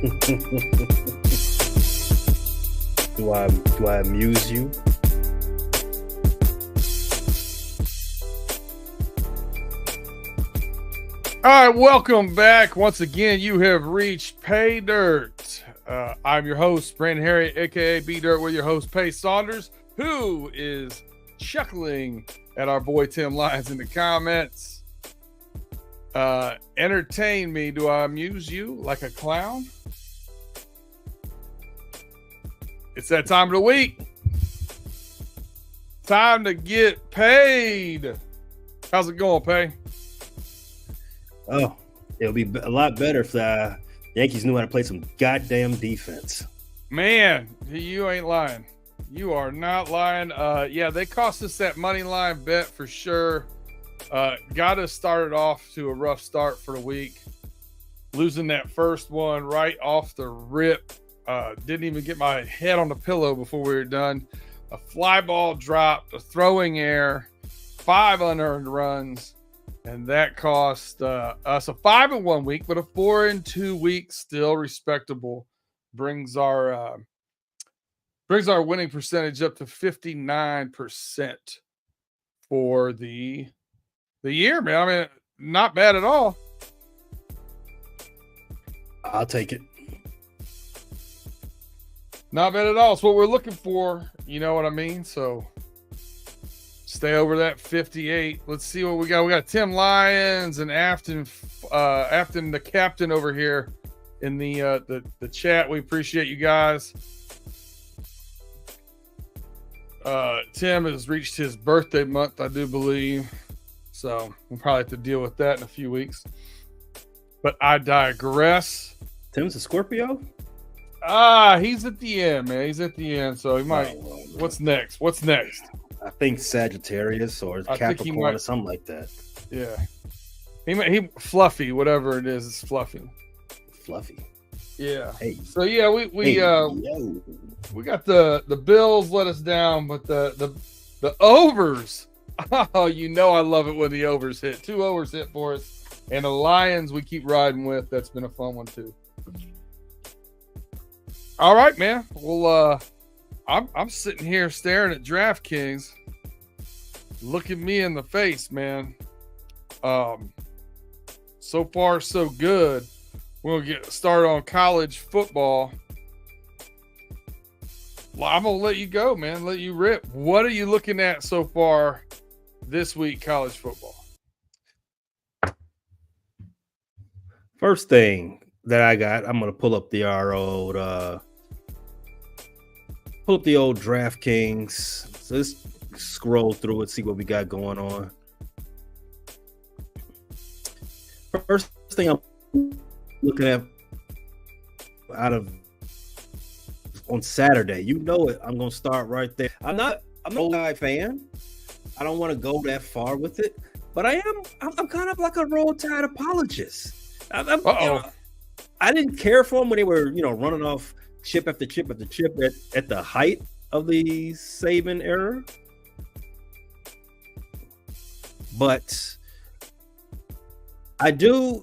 Do I amuse you? All right, welcome back. Once again, you have reached Pay Dirt. I'm your host, Brandon Herriott, a.k.a. B Dirt, with your host, Pay Saunders, who is chuckling at our boy Tim Lyons in the comments. Entertain me. Do I amuse you like a clown? It's that time of the week. Time to get paid. How's it going, Pay? Oh, it'll be a lot better if the Yankees knew how to play some goddamn defense. Man, you ain't lying. You are not lying. Yeah, they cost us that money line bet for sure. Got us started off to a rough start for the week. Losing that first one right off the rip. Didn't even get my head on the pillow before we were done. A fly ball dropped, a throwing error, 5 unearned runs. And that cost us a 5-1 week, but a 4-2 week, still respectable. Brings our winning percentage up to 59% for the year, man. I mean, not bad at all. I'll take it. Not bad at all. It's what we're looking for. You know what I mean? So stay over that 58. Let's see what we got. We got Tim Lyons and Afton, the captain over here in the chat. We appreciate you guys. Tim has reached his birthday month, I do believe. So we'll probably have to deal with that in a few weeks. But I digress. Tim's a Scorpio? He's at the end, man. He's at the end. So he might. What's next? I think Sagittarius or Capricorn or something like that. Yeah. He fluffy, whatever it is, it's fluffy. Fluffy. Yeah. Hey. So yeah, we got the Bills let us down, but the overs. Oh, you know I love it when the overs hit. 2 overs hit for us. And the Lions we keep riding with. That's been a fun one too. All right, man. Well, I'm sitting here staring at DraftKings. Look at me in the face, man. So far, so good. We'll get started on college football. Well, I'm going to let you go, man. Let you rip. What are you looking at so far this week, college football? First thing that I got, I'm going to pull up the old DraftKings. So let's scroll through it, see what we got going on. First thing I'm looking at on Saturday, you know it. I'm gonna start right there. I'm not a guy fan. I don't want to go that far with it, but I'm kind of like a Roll Tide apologist. I didn't care for them when they were, running off chip after chip after chip at the height of the Saban era. But I do,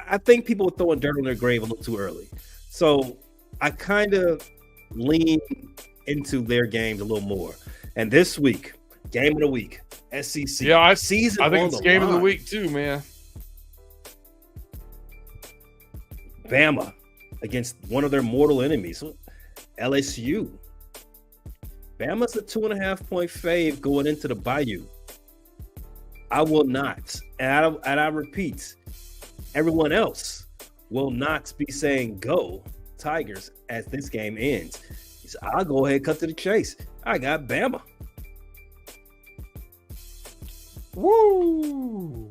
I think people were throwing dirt on their grave a little too early. So I kind of lean into their games a little more. And this week, game of the week, SEC. Yeah, I think it's game of the week too, man. Bama against one of their mortal enemies, LSU. Bama's a 2.5-point fave going into the Bayou. I will not, and I repeat, everyone else will not be saying go Tigers as this game ends. So I'll go ahead and cut to the chase. I got Bama. Woo!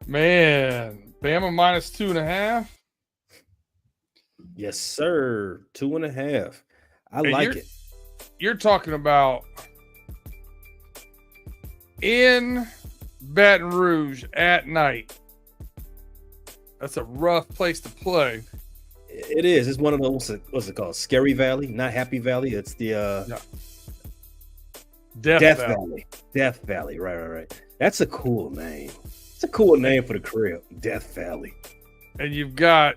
Man, Bama minus 2.5. Yes, sir. 2.5. I like it. You're talking about in Baton Rouge at night. That's a rough place to play. It is. It's one of those, what's it called? Scary Valley, not Happy Valley. It's the Death Valley. Death Valley. Right. That's a cool name. It's a cool name for the crib. Death Valley. And you've got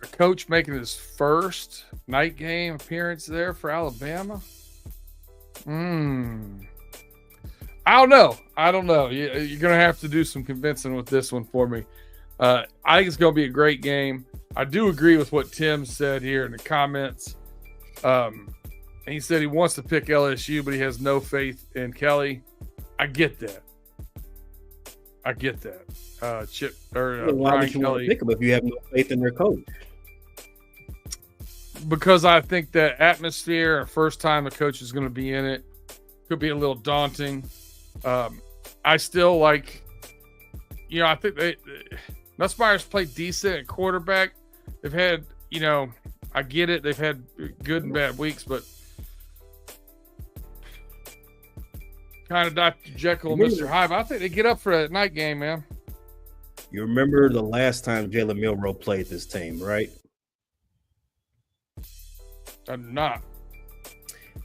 a coach making his first night game appearance there for Alabama. I don't know. You're going to have to do some convincing with this one for me. I think it's going to be a great game. I do agree with what Tim said here in the comments. He said he wants to pick LSU, but he has no faith in Kelly. I get that. Chip or why Brian would you want Kelly. to pick them if you have no faith in their coach? Because I think that atmosphere, first time the coach is going to be in it, could be a little daunting. I still like, I think Nussmeier's played decent at quarterback. They've had, I get it. They've had good and bad weeks, but kind of Dr. Jekyll and Mr. Hyde. I think they get up for that night game, man. You remember the last time Jalen Milroe played this team, right? I'm not.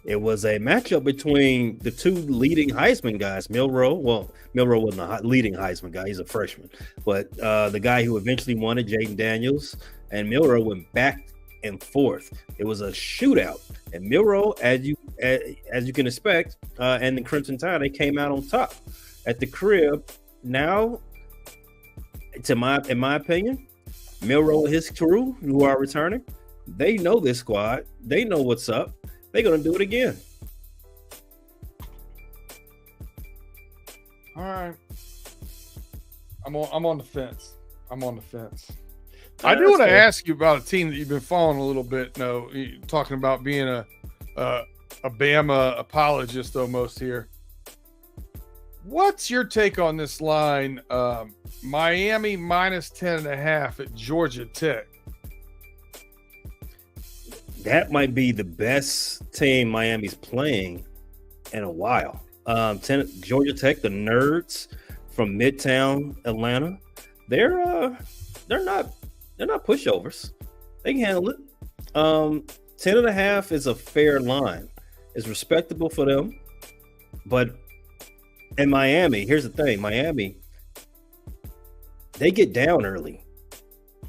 It was a matchup between the two leading Heisman guys, Milroe. Well, Milroe wasn't a leading Heisman guy. He's a freshman. But the guy who eventually won it, Jaden Daniels, and Milroe went back and forth. It was a shootout. And Milroe, as you can expect, and the Crimson Tide, they came out on top. At the crib, now, in my opinion, Milroe and his crew, who are returning, they know this squad. They know what's up. They're going to do it again. All right. I'm on the fence. I do want to ask you about a team that you've been following a little bit. No, talking about being a Bama apologist almost here. What's your take on this line? Miami minus 10.5 at Georgia Tech. That might be the best team Miami's playing in a while. Georgia Tech, the nerds from Midtown Atlanta, they're not pushovers. They can handle it. 10.5 is a fair line. It's respectable for them. But in Miami, here's the thing: Miami, they get down early,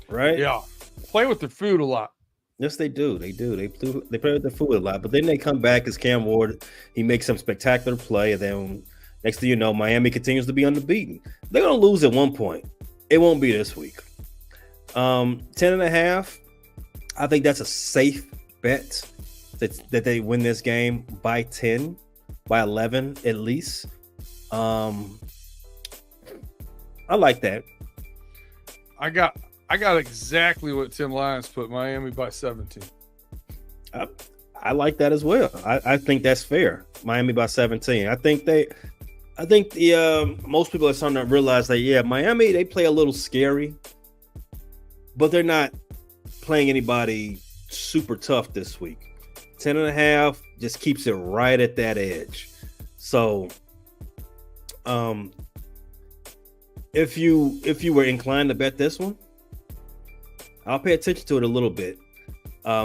right? Yeah, play with their food a lot. Yes, they do. They play with their food a lot, but then they come back as Cam Ward. He makes some spectacular play, and then next thing you know, Miami continues to be unbeaten. They're going to lose at one point. It won't be this week. 10.5. I think that's a safe bet that they win this game by 10, by 11 at least. I like that. I got exactly what Tim Lyons put, Miami by 17. I like that as well. I think that's fair. Miami by 17. I think most people are starting to realize that, Miami, they play a little scary, but they're not playing anybody super tough this week. 10.5 just keeps it right at that edge. So, if you were inclined to bet this one, I'll pay attention to it a little bit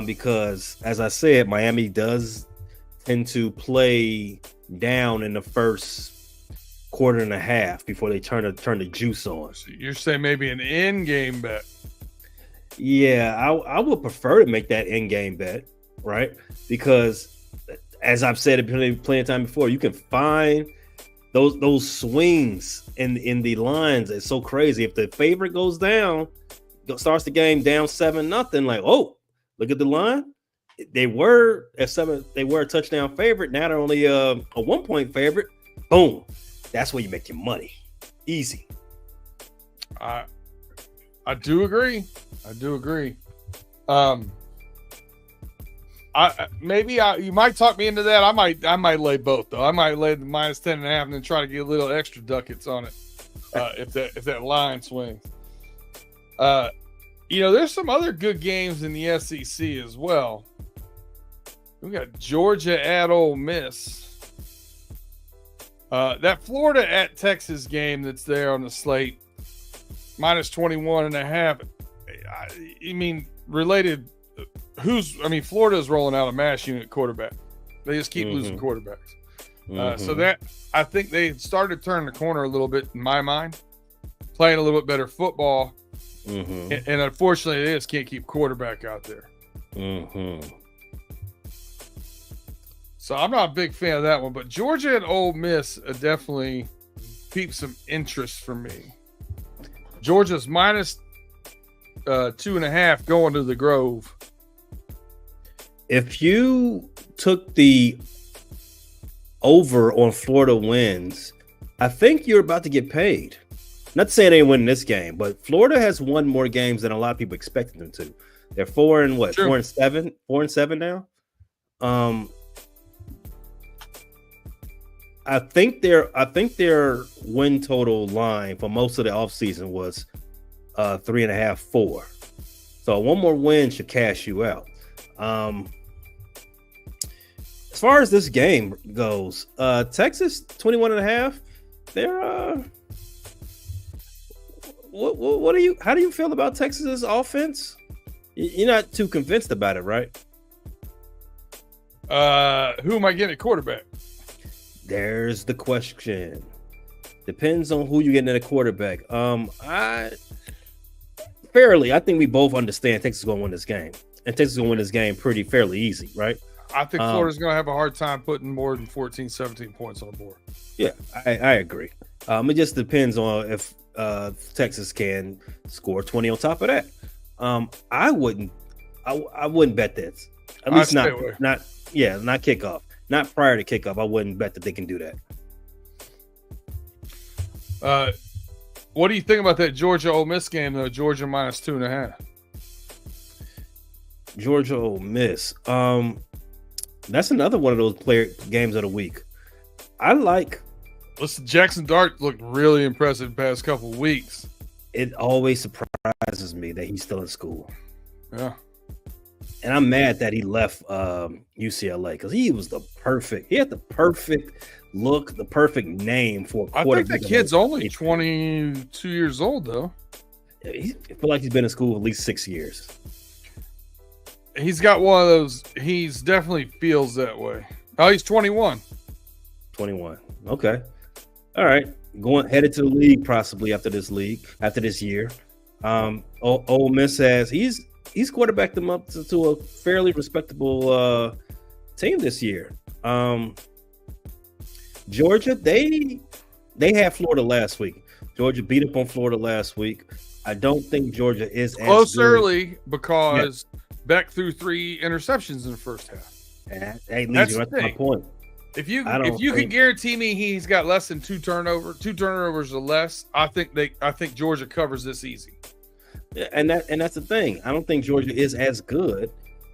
because, as I said, Miami does tend to play down in the first quarter and a half before they turn the juice on. So you're saying maybe an in-game bet? Yeah, I would prefer to make that in-game bet, right? Because, as I've said plenty of time before, you can find those swings in the lines. It's so crazy. If the favorite goes down, starts the game down 7-0, like, oh, look at the line. They were at 7. They were a touchdown favorite. Now they're only a 1-point favorite. Boom. That's where you make your money. Easy. I do agree. You might talk me into that. I might lay both though. I might lay the minus 10.5 and then try to get a little extra ducats on it if that line swings. There's some other good games in the SEC as well. We got Georgia at Ole Miss. That Florida at Texas game that's there on the slate, minus 21.5. I mean, related. Florida's rolling out a mash unit quarterback. They just keep losing quarterbacks. So that, I think they started to turn the corner a little bit in my mind, playing a little bit better football. And unfortunately, they just can't keep quarterback out there. So I'm not a big fan of that one, but Georgia and Ole Miss definitely piqued some interest for me. Georgia's minus 2.5 going to the Grove. If you took the over on Florida wins, I think you're about to get paid. Not saying they win this game, but Florida has won more games than a lot of people expected them to. They're 4-7 now. I think their win total line for most of the offseason was 3.5, 4. So one more win should cash you out. As far as this game goes, Texas 21.5. They're how do you feel about Texas's offense? You're not too convinced about it, right? Who am I getting at quarterback? There's the question. Depends on who you're getting at a quarterback. I think we both understand Texas is going to win this game, and Texas is going to win this game pretty fairly easy, right? I think Florida's going to have a hard time putting more than 14, 17 points on the board. Yeah, I agree. It just depends on if Texas can score 20 on top of that. I wouldn't bet this. At least not kickoff. Not prior to kickoff. I wouldn't bet that they can do that. What do you think about that Georgia Ole Miss game though? Georgia minus 2.5. Georgia Ole Miss. That's another one of those games of the week. Listen, Jackson Dart looked really impressive the past couple of weeks. It always surprises me that he's still in school. Yeah. And I'm mad that he left UCLA because he had the perfect look, the perfect name for a quarterback. I think the kid's only 22 years old, though. I feel like he's been in school at least 6 years. He's got one of those. He's definitely feels that way. Oh, he's 21. 21. Okay. All right. Headed to the league possibly after this year. Ole Miss has he's quarterbacked them up to a fairly respectable team this year. Georgia, they had Florida last week. Georgia beat up on Florida last week. I don't think Georgia is close early because Beck threw 3 interceptions in the first half. That's my point. If you can guarantee me he's got less than 2 turnovers or less, I think Georgia covers this easy. Yeah, and that's the thing. I don't think Georgia is as good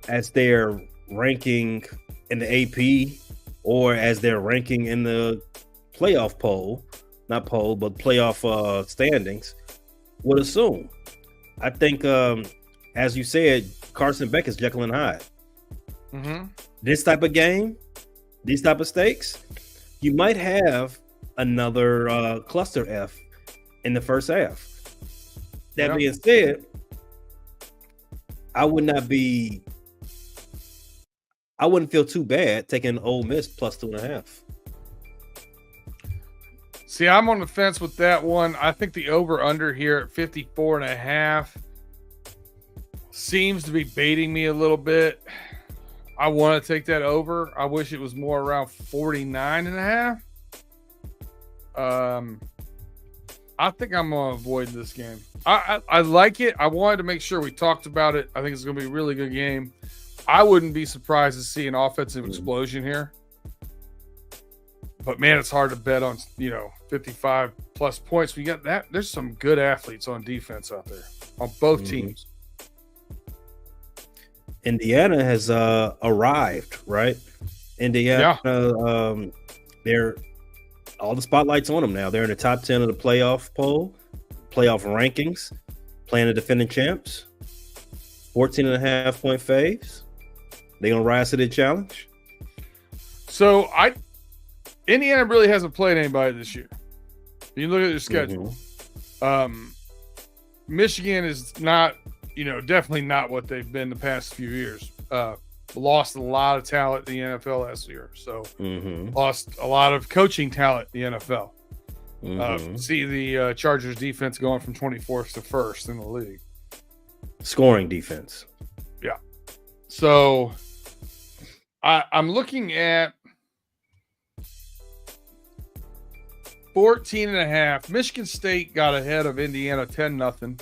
as their ranking in the AP or as their ranking in the playoff playoff standings would assume. I think, as you said, Carson Beck is Jekyll and Hyde. Mm-hmm. This type of game, these type of stakes, you might have another cluster F in the first half. That being said, I wouldn't feel too bad taking Ole Miss plus 2.5. See, I'm on the fence with that one. I think the over-under here at 54.5 seems to be baiting me a little bit. I want to take that over. I wish it was more around 49.5. I think I'm going to avoid this game. I like it. I wanted to make sure we talked about it. I think it's going to be a really good game. I wouldn't be surprised to see an offensive explosion here. But, man, it's hard to bet on, 55-plus points. We got that. There's some good athletes on defense out there on both teams. Indiana has arrived, right? Indiana, they're all the spotlight's on them now. They're in the top 10 of the playoff rankings, playing the defending champs. 14.5 point faves. They gonna rise to the challenge. So Indiana really hasn't played anybody this year. You look at their schedule. Michigan is not, definitely not what they've been the past few years. Lost a lot of talent in the NFL last year. So lost a lot of coaching talent in the NFL. See the Chargers defense going from 24th to 1st in the league. Scoring defense. Yeah. So I'm looking at 14.5. Michigan State got ahead of Indiana 10-0.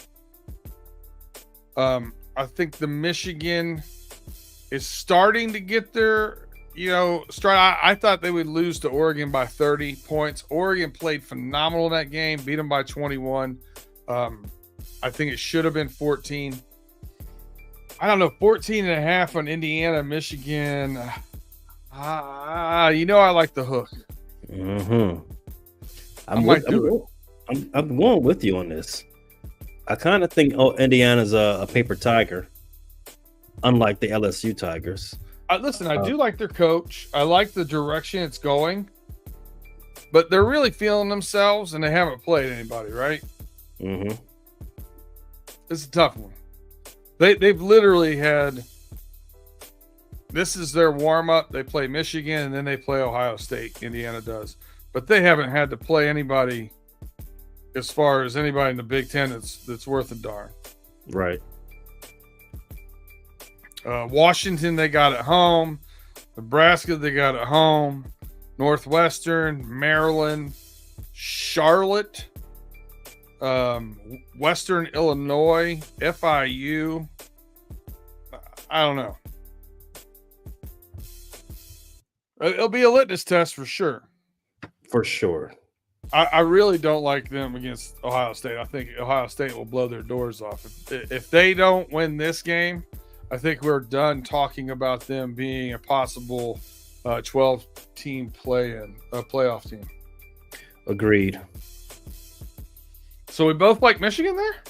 I think the Michigan is starting to get their, stride. I thought they would lose to Oregon by 30 points. Oregon played phenomenal in that game, beat them by 21. I think it should have been 14. I don't know, 14.5 on Indiana, Michigan. I like the hook. I'm going with you on this. I kind of think Indiana's a paper tiger, unlike the LSU Tigers. Listen, I do like their coach. I like the direction it's going, but they're really feeling themselves, and they haven't played anybody, right? Mm-hmm. It's a tough one. They've literally had. This is their warm up. They play Michigan, and then they play Ohio State. Indiana does, but they haven't had to play anybody. As far as anybody in the Big Ten that's worth a darn. Right. Washington, they got at home. Nebraska, they got at home. Northwestern, Maryland, Charlotte, Western Illinois, FIU. I don't know. It'll be a litmus test for sure. For sure. I really don't like them against Ohio State. I think Ohio State will blow their doors off. If they don't win this game, I think we're done talking about them being a possible 12-team playoff team. Agreed. So we both like Michigan there?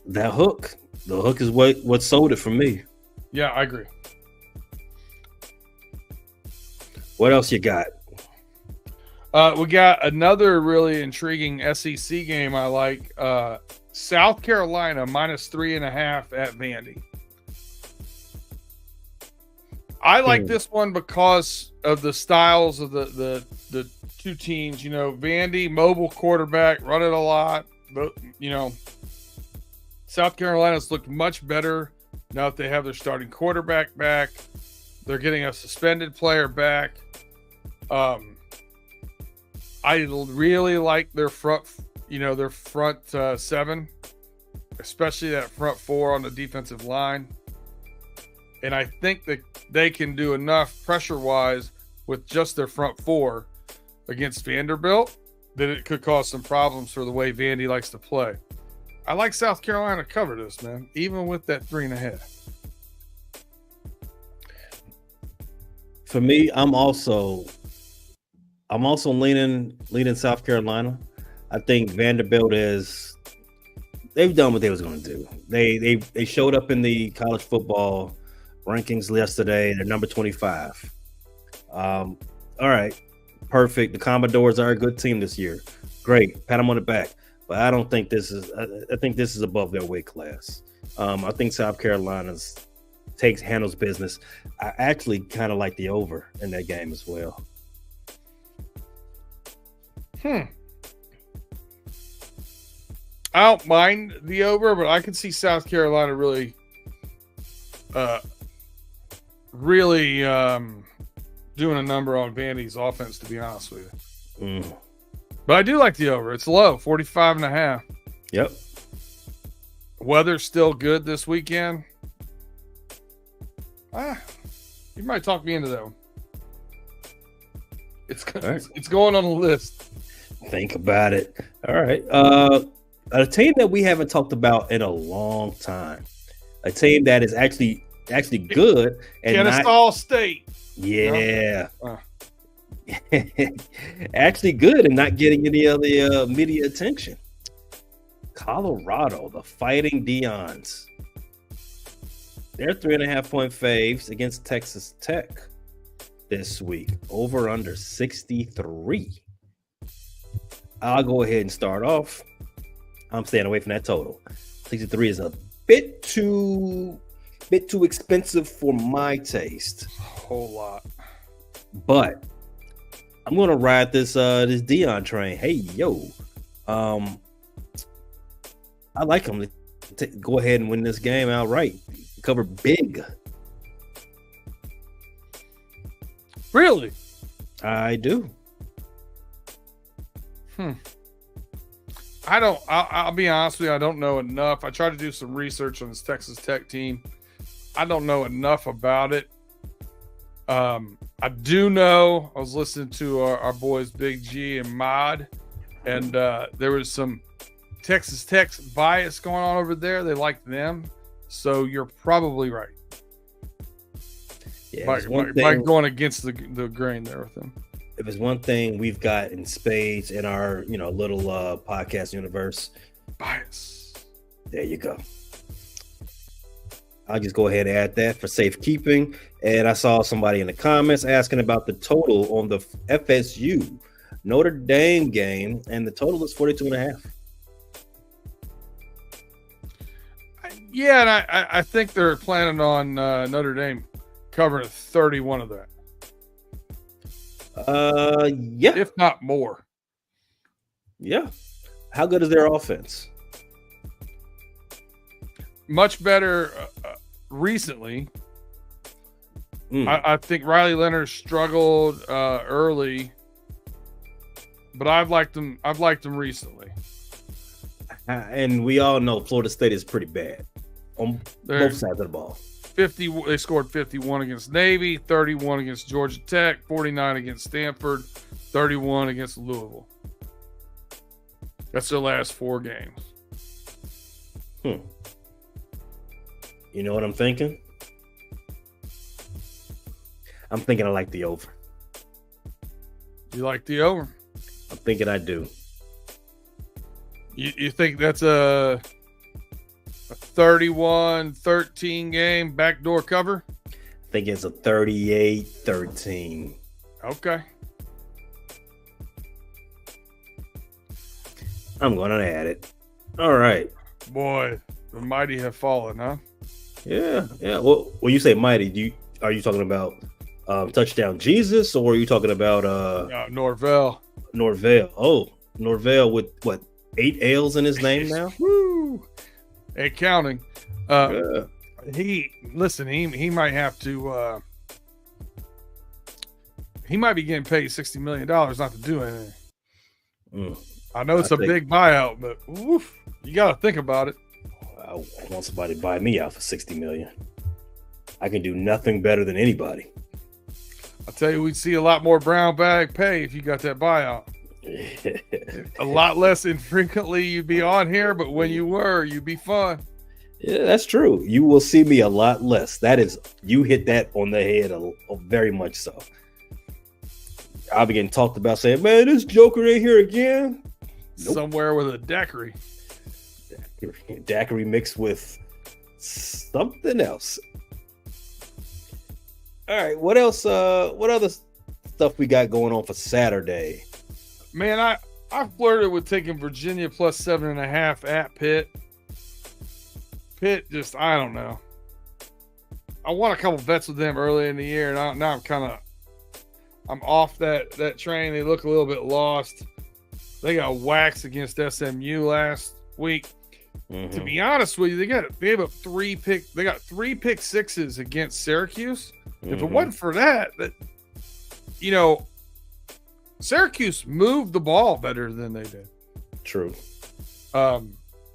The hook is what sold it for me. Yeah, I agree. What else you got? We got another really intriguing SEC game I like. South Carolina -3.5 at Vandy. I like this one because of the styles of the two teams. Vandy, mobile quarterback, run it a lot. But, South Carolina's looked much better now that they have their starting quarterback back. They're getting a suspended player back. I really like their front seven, especially that front four on the defensive line. And I think that they can do enough pressure-wise with just their front four against Vanderbilt that it could cause some problems for the way Vandy likes to play. I like South Carolina to cover this, man, even with that 3.5. For me, I'm also leaning South Carolina. I think Vanderbilt they've done what they was going to do. They showed up in the college football rankings yesterday. They're number 25. All right, perfect. The Commodores are a good team this year. Great, pat them on the back. But I don't think this is. I think this is above their weight class. I think South Carolina's handles business. I actually kind of like the over in that game as well. I don't mind the over, but I can see South Carolina really doing a number on Vandy's offense, to be honest with you. But I do like the over. It's low, 45.5. Yep. Weather's still good this weekend. You might talk me into that one. It's going on the list. Think about it. All right. A team that we haven't talked about in a long time. A team that is actually good and Kennesaw State. Yeah. Actually good and not getting any of the media attention. Colorado, the Fighting Deons. They're 3.5-point faves against Texas Tech this week. Over under 63. I'll go ahead and start off. I'm staying away from that total. 63 is a bit too expensive for my taste. A whole lot. But I'm gonna ride this Dion train. Hey yo, I like him to go ahead and win this game outright. Cover big. Really? I do. I'll be honest with you. I don't know enough. I tried to do some research on this Texas Tech team. I don't know enough about it. I do know I was listening to our boys Big G and Mod, and there was some Texas Tech bias going on over there. They like them, so you're probably right. Yeah, by going against the grain there with them. If it's one thing we've got in spades in our little podcast universe, bias. There you go. I'll just go ahead and add that for safekeeping. And I saw somebody in the comments asking about the total on the FSU Notre Dame game, and the total is 42.5. Yeah, and I think they're planning on Notre Dame covering 31 of that. Yeah, if not more. Yeah. How good is their offense? Much better recently. I think Riley Leonard struggled early, but I've liked them recently. And we all know Florida State is pretty bad on both sides of the ball. They scored 51 against Navy, 31 against Georgia Tech, 49 against Stanford, 31 against Louisville. That's their last 4 games. You know what I'm thinking? I'm thinking I like the over. You like the over? I'm thinking I do. You think that's a 31-13 game backdoor cover? I think it's a 38-13. Okay. I'm going to add it. All right. Boy, the mighty have fallen, huh? Yeah. Well, when you say mighty, are you talking about touchdown Jesus, or are you talking about Norvell? Norvell. Oh, Norvell with what, 8 L's in his name now? Woo! And counting. He might have to. He might be getting paid $60 million not to do anything. I know it's a big buyout, but woof, you got to think about it. I want somebody to buy me out for $60 million. I can do nothing better than anybody. I'll tell you, we'd see a lot more brown bag pay if you got that buyout. A lot less infrequently you'd be on here, but when you were, you'd be fun. Yeah, that's true. You will see me a lot less. You hit that on the head very much so. I'll be getting talked about saying, man, this Joker ain't here again. Nope. Somewhere with a daiquiri. Daiquiri mixed with something else. All right, what else? What other stuff we got going on for Saturday? Man, I flirted with taking Virginia plus 7.5 at Pitt. Pitt just, I don't know. I won a couple bets with them early in the year, and now I'm off that train. They look a little bit lost. They got waxed against SMU last week. Mm-hmm. To be honest with you, they got 3 pick sixes against Syracuse. Mm-hmm. If it wasn't for that, Syracuse moved the ball better than they did. True. I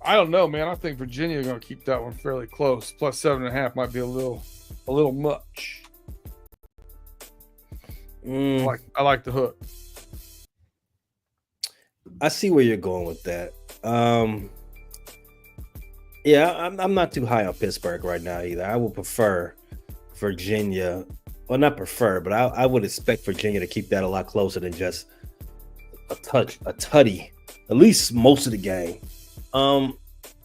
don't know, man. I think Virginia is going to keep that one fairly close. Plus 7.5 might be a little much. I like the hook. I see where you're going with that. Yeah, I'm not too high on Pittsburgh right now either. I would prefer Virginia. Well, not prefer, but I would expect Virginia to keep that a lot closer than just a tutty, at least most of the game.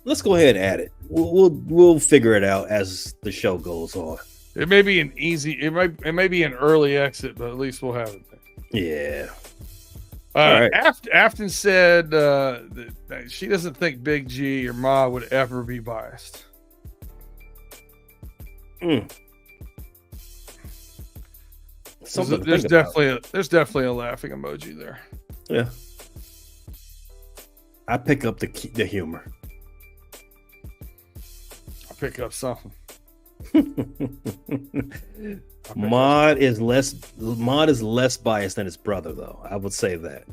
Let's go ahead and add it. We'll figure it out as the show goes on. It may be it may be an early exit, but at least we'll have it there. Yeah. All right. Afton said that she doesn't think Big G or Ma would ever be biased. something. There's definitely a laughing emoji there. Yeah. I pick up the humor. I pick up something. Mod is less biased than his brother, though. I would say that.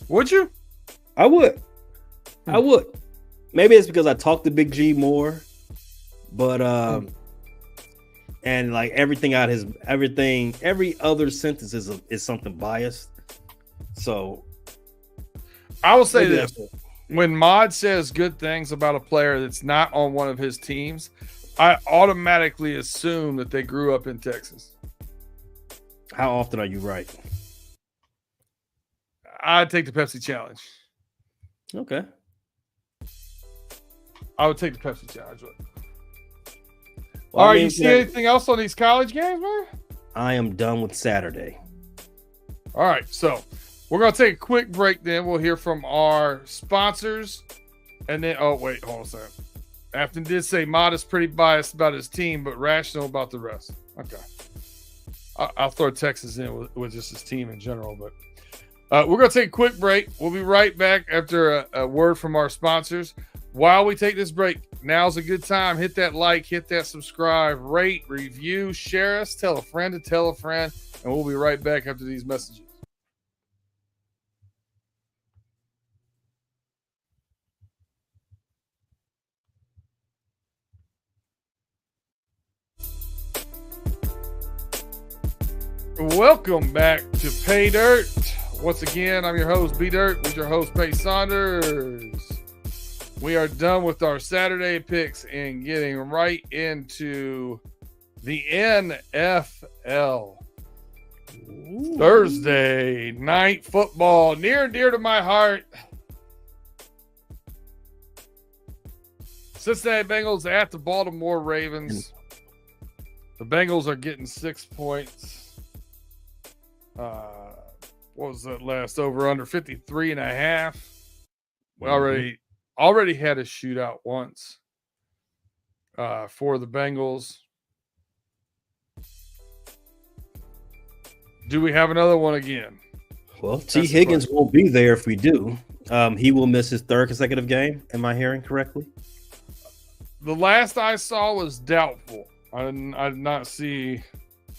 Would you? I would. Maybe it's because I talk to Big G more, but and like every other sentence is something biased. So I will say this: when Mod says good things about a player that's not on one of his teams, I automatically assume that they grew up in Texas. How often are you right? I'd take the Pepsi challenge. Okay. I would take the Pepsi challenge. Well, all right, you see anything else on these college games, man? I am done with Saturday. All right, so we're going to take a quick break then. We'll hear from our sponsors. And then, oh, wait, hold on a second. Afton did say Mod is pretty biased about his team, but rational about the rest. Okay. I'll throw Texas in with just his team in general. But we're going to take a quick break. We'll be right back after a word from our sponsors. While we take this break, now's a good time. Hit that like, hit that subscribe, rate, review, share us, tell a friend to tell a friend, and we'll be right back after these messages. Welcome back to Pay Dirt. Once again, I'm your host, B Dirt, with your host, Pay Saunders. We are done with our Saturday picks and getting right into the NFL. Ooh. Thursday night football, near and dear to my heart. Cincinnati Bengals at the Baltimore Ravens. The Bengals are getting 6 points. What was that last over under 53.5? We already had a shootout once for the Bengals. Do we have another one again? Well, T. Higgins won't be there if we do. He will miss his third consecutive game. Am I hearing correctly? The last I saw was doubtful. I did not see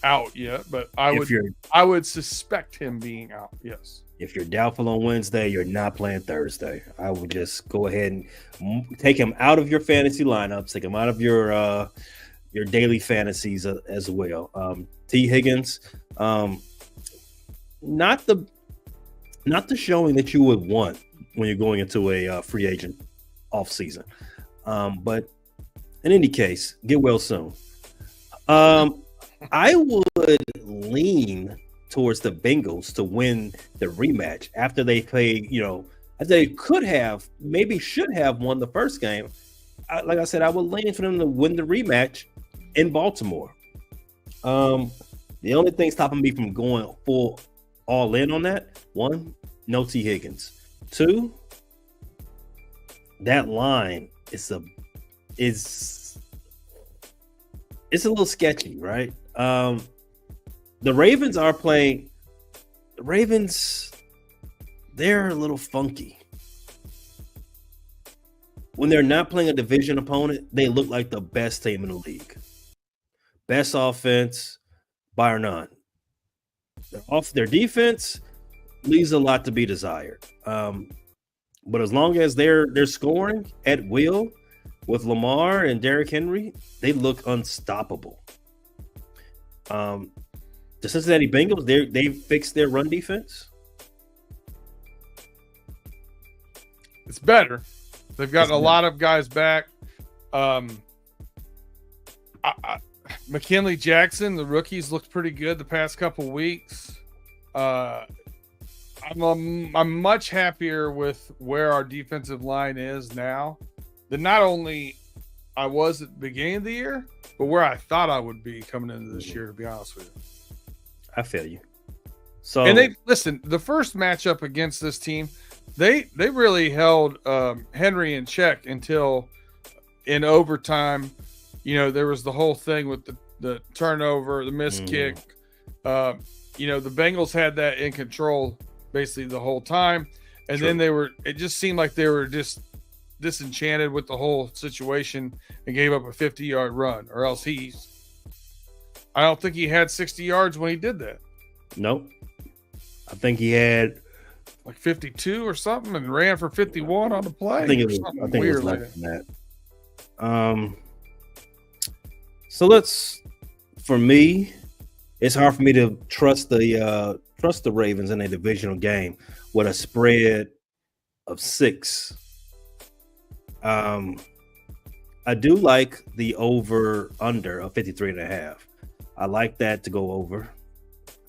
out yet, but I would suspect him being out. Yes. If you're doubtful on Wednesday, you're not playing Thursday. I would just go ahead and take him out of your fantasy lineups, take him out of your daily fantasies as well. T. Higgins, not the showing that you would want when you're going into a free agent offseason. But in any case, get well soon. I would lean towards the Bengals to win the rematch after they played, they could have, maybe should have won the first game. Like I said, I would lean for them to win the rematch in Baltimore. The only thing stopping me from going full all in on that, one, no T. Higgins. Two, that line is a little sketchy, right? The Ravens are playing. The Ravens, they're a little funky. When they're not playing a division opponent, they look like the best team in the league. Best offense, bar none. Their defense leaves a lot to be desired. But as long as they're scoring at will with Lamar and Derrick Henry, they look unstoppable. The Cincinnati Bengals, they fixed their run defense. It's better. They've gotten a lot of guys back. McKinley Jackson, the rookies, looked pretty good the past couple weeks. I'm much happier with where our defensive line is now than not only I was at the beginning of the year, but where I thought I would be coming into this year, to be honest with you. I feel you. So, and the first matchup against this team, they really held Henry in check until in overtime. There was the whole thing with the turnover, the missed kick. The Bengals had that in control basically the whole time. And then it just seemed like they were just disenchanted with the whole situation and gave up a 50-yard run, or else I don't think he had 60 yards when he did that. Nope. I think he had like 52 or something and ran for 51 on the play. I think it was less than that. So for me, it's hard for me to trust the Ravens in a divisional game with a spread of 6. I do like the over under of 53.5. I like that to go over.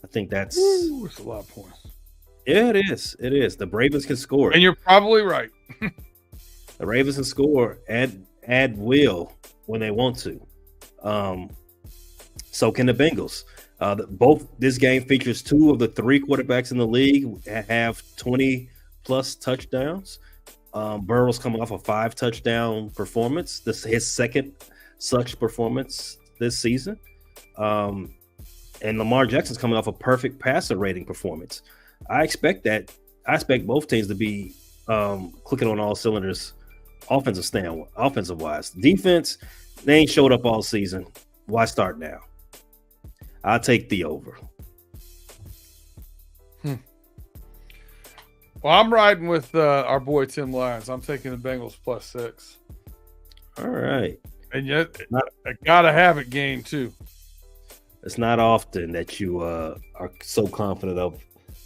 I think that's it's a lot of points. Yeah, it is. It is. The Ravens can score. And you're probably right. The Ravens can score add will when they want to. So can the Bengals. This game features 2 of the 3 quarterbacks in the league have 20-plus touchdowns. Burrow's coming off a 5-touchdown performance. This is his second such performance this season. And Lamar Jackson's coming off a perfect passer rating performance. I expect both teams to be clicking on all cylinders offensive wise. Defense, they ain't showed up all season. Why start now? I'll take the over. Well, I'm riding with our boy Tim Lyons. I'm taking the Bengals +6. All right. And yet, I gotta have it game too. It's not often that you are so confident of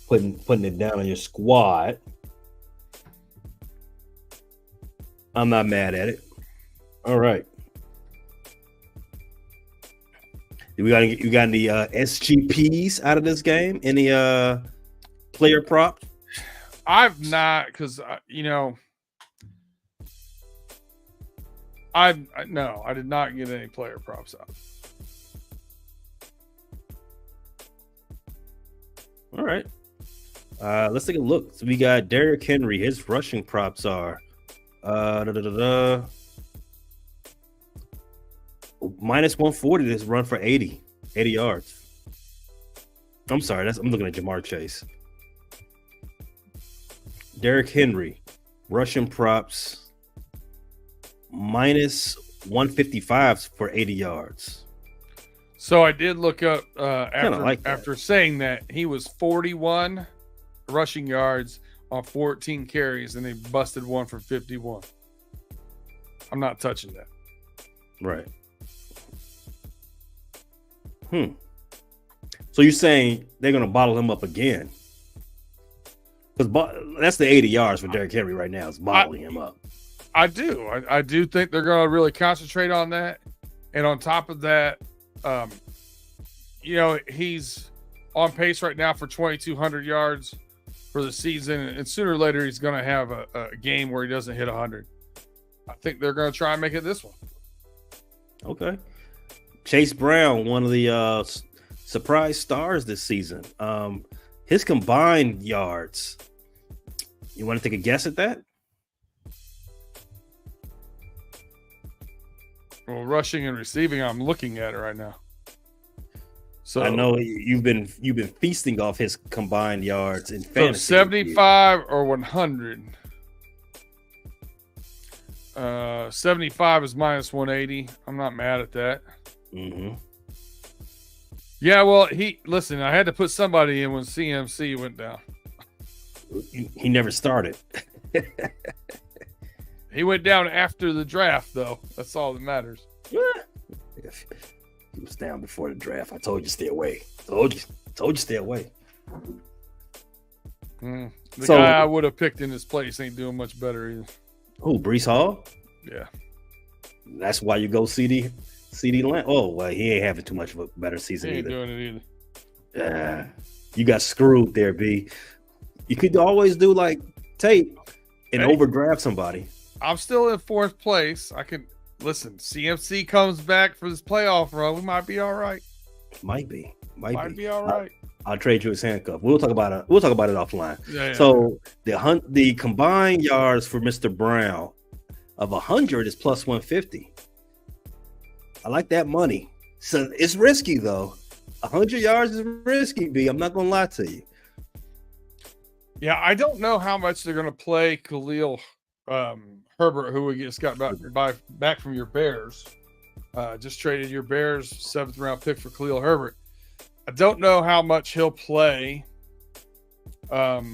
putting it down on your squad. I'm not mad at it. All right. You got any SGPs out of this game? Any player props? I've not, because I did not get any player props out. All right. Let's take a look. So we got Derrick Henry. His rushing props are -140 to run for 80 yards. I'm sorry. I'm looking at Jamar Chase. Derrick Henry, rushing props -155 for 80 yards. So I did look up after saying that he was 41 rushing yards on 14 carries, and they busted one for 51. I'm not touching that. Right. So you're saying they're going to bottle him up again? Because that's the 80 yards for Derrick Henry right now, is bottling him up. I do. I do think they're going to really concentrate on that. And on top of that, he's on pace right now for 2,200 yards for the season. And sooner or later, he's going to have a game where he doesn't hit 100. I think they're going to try and make it this one. Okay. Chase Brown, one of the surprise stars this season. His combined yards. You want to take a guess at that? Well, rushing and receiving, I'm looking at it right now. So I know you've been feasting off his combined yards in fantasy. So 75 or 100. 75 is -180. I'm not mad at that. Mm-hmm. Yeah, well, I had to put somebody in when CMC went down. He never started. He went down after the draft, though. That's all that matters. If he was down before the draft, I told you stay away. Told you stay away. The guy I would have picked in his place ain't doing much better either. Who, Breece Hall? Yeah. That's why you go CD Lamb. Oh, well, he ain't having too much of a better season he ain't either. Doing it either. You got screwed there, B. You could always do like tape and overdraft somebody. I'm still in 4th place. I can listen. CMC comes back for this playoff run. We might be all right. Might be all right. I'll trade you his handcuff. We'll talk about it offline. Yeah. So the combined yards for Mr. Brown of 100 is +150. I like that money. So it's risky though. 100 yards is risky, B. I'm not gonna lie to you. Yeah, I don't know how much they're going to play Khalil Herbert, who we just got back from your Bears. Just traded your Bears 7th round pick for Khalil Herbert. I don't know how much he'll play, or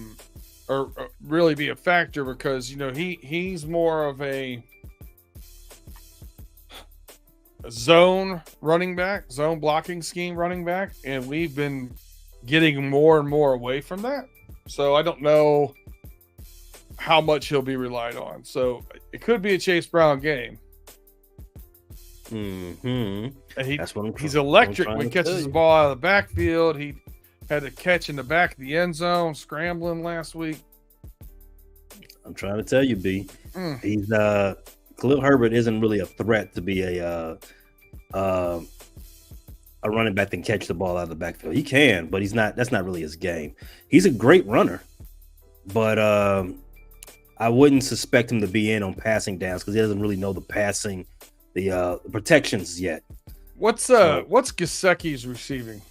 really be a factor, because he's more of a zone running back, zone blocking scheme running back, and we've been getting more and more away from that. So I don't know how much he'll be relied on. So it could be a Chase Brown game. And he's electric when he catches the ball out of the backfield. He had a catch in the back of the end zone, scrambling last week. I'm trying to tell you, B. He's Khalil Herbert isn't really a threat to be a running back that can catch the ball out of the backfield. He can, but he's not. That's not really his game. He's a great runner, but I wouldn't suspect him to be in on passing downs because he doesn't really know the passing, the protections yet. What's Gesicki's receiving?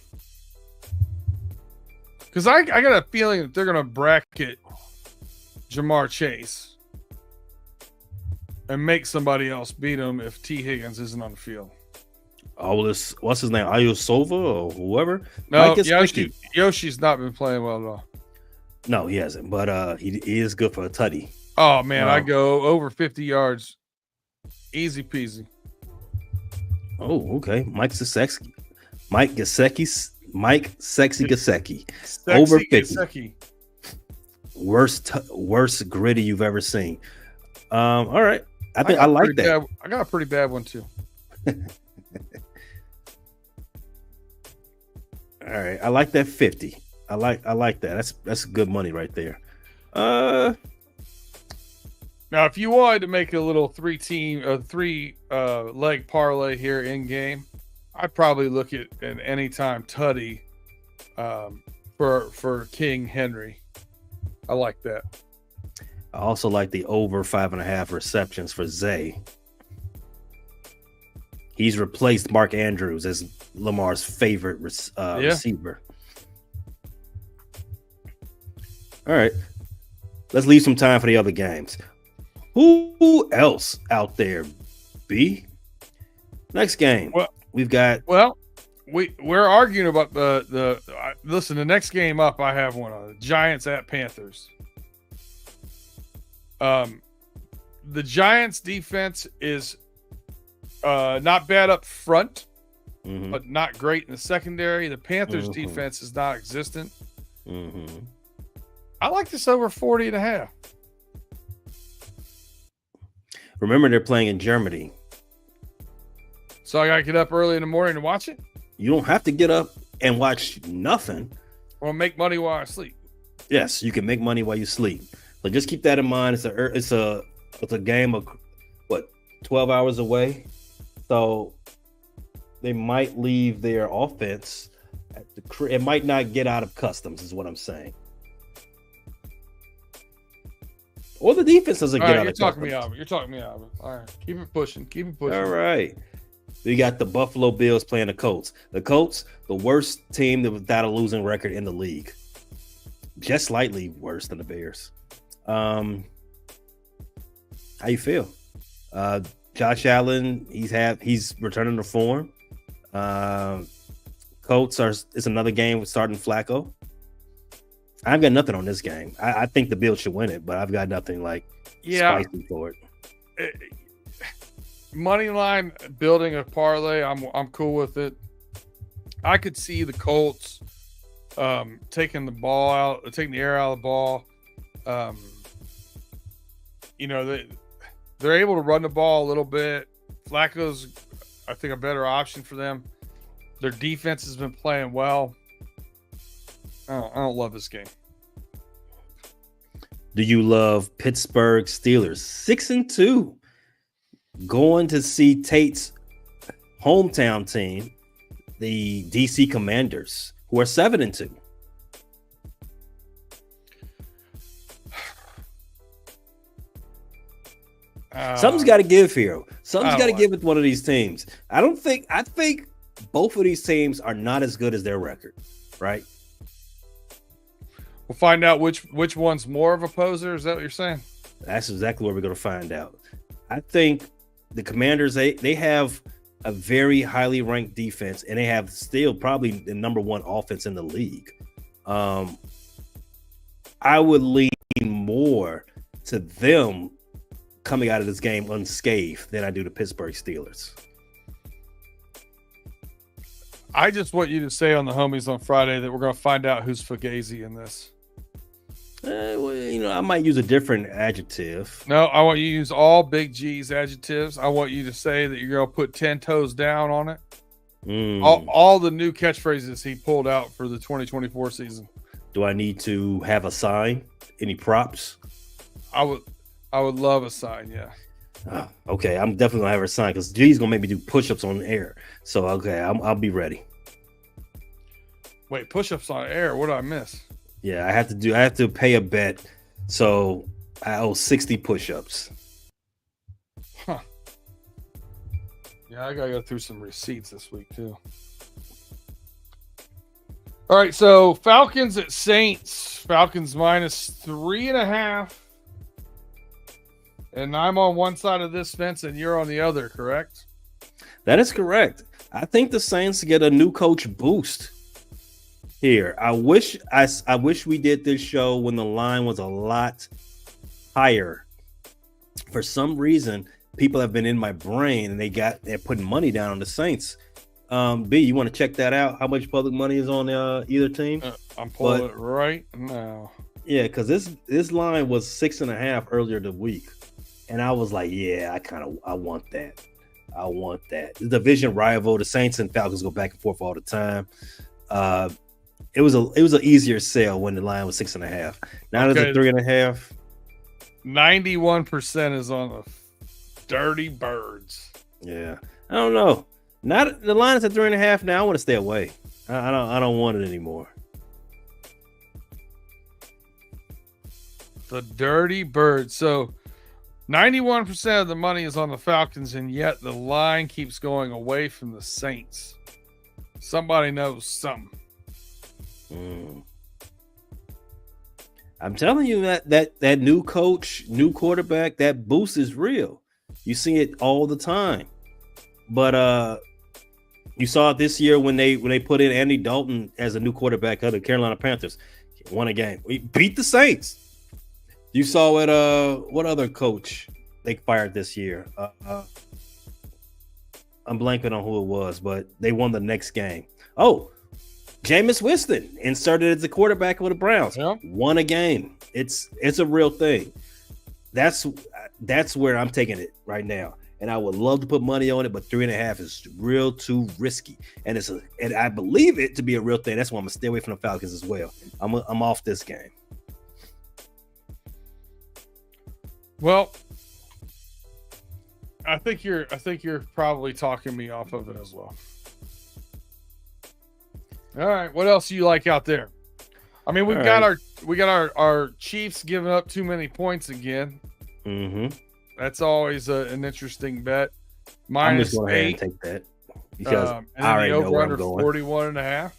Because I got a feeling that they're going to bracket Jamar Chase and make somebody else beat him if T. Higgins isn't on the field. What's his name? Ayosova or whoever? No, Yoshi's not been playing well at all. No, he hasn't. But he is good for a tutty. Oh man, I go over 50 yards, easy peasy. Oh, okay. Mike Gesicki, over 50. Gesicki. Worst gritty you've ever seen. All right. I think I like that. I got a pretty bad one too. All right, I like that 50. I like that. That's good money right there. Now, if you wanted to make a little three leg parlay here in game, I'd probably look at an anytime tutty for King Henry. I like that. I also like the over 5.5 receptions for Zay. He's replaced Mark Andrews as Lamar's favorite receiver. All right. Let's leave some time for the other games. Who else out there, B? Next game. Well, we've got... Well, we're arguing about listen, the next game up, I have one on Giants at Panthers. The Giants defense is not bad up front, but not great in the secondary. The Panthers defense is not existent. I like this over 40.5. Remember, they're playing in Germany. So I got to get up early in the morning to watch it? You don't have to get up and watch nothing. Or make money while I sleep. Yes, you can make money while you sleep. So just keep that in mind. It's a game of 12 hours away. So they might leave their offense at the crib. It might not get out of customs, is what I'm saying. Or the defense doesn't get out of customs. You're talking me out of it. All right. Keep it pushing. All right. We got the Buffalo Bills playing the Colts. The Colts, the worst team without a losing record in the league. Just slightly worse than the Bears. How you feel? Josh Allen, he's returning to form. Colts it's another game with starting Flacco. I've got nothing on this game. I think the Bills should win it, but I've got nothing spicy for it. Money line building a parlay, I'm cool with it. I could see the Colts taking the air out of the ball. They're able to run the ball a little bit. Flacco's, I think, a better option for them. Their defense has been playing well. I don't love this game. Do you love Pittsburgh Steelers 6-2 going to see Tate's hometown team, the DC Commanders, who are 7-2? Something's got to give here. Something's got to give with one of these teams. I think both of these teams are not as good as their record, right? We'll find out which one's more of a poser. Is that what you're saying? That's exactly what we're going to find out. I think the Commanders, they have a very highly ranked defense, and they have still probably the number one offense in the league. I would lean more to them coming out of this game unscathed than I do the Pittsburgh Steelers. I just want you to say on the homies on Friday that we're going to find out who's Fugazi in this. Well, I might use a different adjective. No, I want you to use all Big G's adjectives. I want you to say that you're going to put 10 toes down on it. All the new catchphrases he pulled out for the 2024 season. Do I need to have a sign? Any props? I would love a sign, yeah. Okay, I'm definitely gonna have a sign because G's gonna make me do push-ups on the air. So okay, I'll be ready. Wait, push-ups on air? What did I miss? Yeah, I have to pay a bet. So I owe 60 push-ups. Huh. Yeah, I gotta go through some receipts this week too. All right, so Falcons at Saints. Falcons -3.5. And I'm on one side of this fence and you're on the other, correct? That is correct. I think the Saints get a new coach boost here. I wish we did this show when the line was a lot higher. For some reason, people have been in my brain and they're putting money down on the Saints. B, you want to check that out? How much public money is on either team? I'm pulling it right now. Yeah, because this line was 6.5 earlier the week. And I was like, yeah, I want that. I want that. The division rival, the Saints and Falcons go back and forth all the time. It was an easier sell when the line was 6.5. Now it's 3.5. 91% is on the Dirty Birds. Yeah, I don't know. Not the line is at 3.5 now. I want to stay away. I don't want it anymore. The Dirty Birds. So 91% of the money is on the Falcons, and yet the line keeps going away from the Saints. Somebody knows something. I'm telling you that new coach, new quarterback, that boost is real. You see it all the time. But you saw it this year when they put in Andy Dalton as a new quarterback of the Carolina Panthers. Won a game. We beat the Saints. You saw it. What other coach they fired this year? I'm blanking on who it was, but they won the next game. Oh, Jameis Winston inserted as the quarterback of the Browns. Yeah. Won a game. It's a real thing. That's where I'm taking it right now. And I would love to put money on it, but 3.5 is real too risky. And and I believe it to be a real thing. That's why I'm gonna stay away from the Falcons as well. I'm off this game. Well, I think you're probably talking me off of it as well. All right, what else do you like out there? I mean, we got our Chiefs giving up too many points again. Mm-hmm. That's always an interesting bet. I'm just going ahead -8. and take that because And I already know where I'm going. 41.5.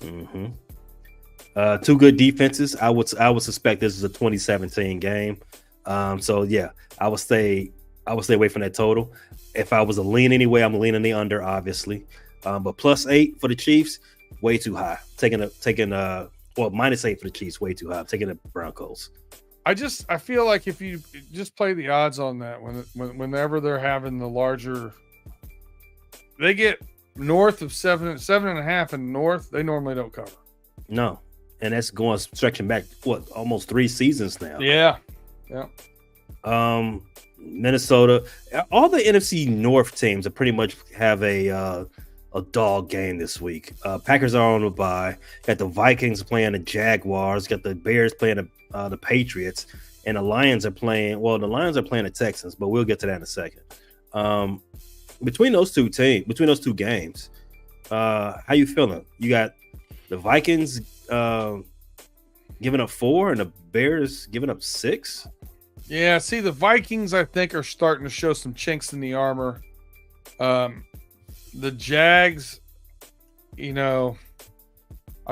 Mm-hmm. Two good defenses. I would suspect this is a 2017 game. So yeah, I would stay away from that total. If I was a lean anyway, I'm leaning the under, obviously. But +8 for the Chiefs, way too high. Taking -8 for the Chiefs, way too high. I'm taking the Broncos. I feel like if you just play the odds on that, whenever they're having the larger, they get north of 7.5 and north, they normally don't cover. No, and that's stretching back almost 3 seasons now. Yeah. Minnesota, all the NFC North teams are pretty much have a dog game this week. Packers are on a bye. Got the Vikings playing the Jaguars. Got the Bears playing the Patriots, and the Lions are playing. Well, the Lions are playing the Texans, but we'll get to that in a second. Between those two games, how you feeling? You got the Vikings giving up 4 and the Bears giving up 6. Yeah, see, the Vikings, I think, are starting to show some chinks in the armor. The Jags, I